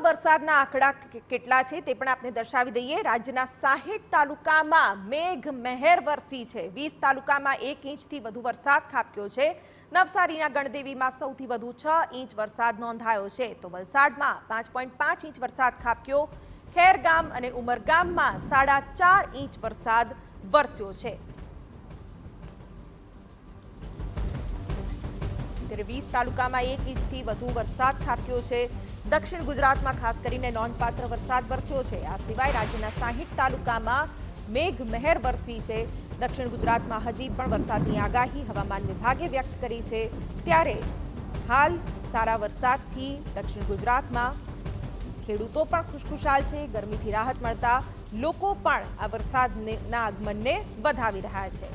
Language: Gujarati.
વરસાદના આંકડા કેટલા છે તે પણ આપણે દર્શાવી દઈએ। રાજ્યના 60 તાલુકામાં મેઘ મહેર વરસી છે। 20 તાલુકામાં 1 ઇંચથી વધુ વરસાદ ખાબક્યો છે। નવસારીના ગણદેવીમાં સૌથી વધુ 6 ઇંચ વરસાદ નોંધાયો છે, તો વલસાડમાં 5.5 ઇંચ વરસાદ ખાબક્યો। ખેરગામ અને ઉમરગામમાં 4.5 ઇંચ વરસાદ વરસ્યો છે। ત્યારે 20 તાલુકામાં 1 ઇંચથી વધુ વરસાદ ખાબક્યો છે। દક્ષિણ ગુજરાતમાં ખાસ કરીને નોંધપાત્ર વરસાદ વરસ્યો છે। આ સિવાય રાજ્યના 60 તાલુકામાં મેઘ મહેર વરસી છે। દક્ષિણ ગુજરાતમાં હજી પણ વરસાદની આગાહી હવામાન વિભાગે વ્યક્ત કરી છે। ત્યારે હાલ સારા વરસાદથી દક્ષિણ ગુજરાતમાં ખેડૂતો પણ ખુશખુશાલ છે। ગરમીથી રાહત મળતા લોકો પણ આ વરસાદના આગમનને વધાવી રહ્યા છે।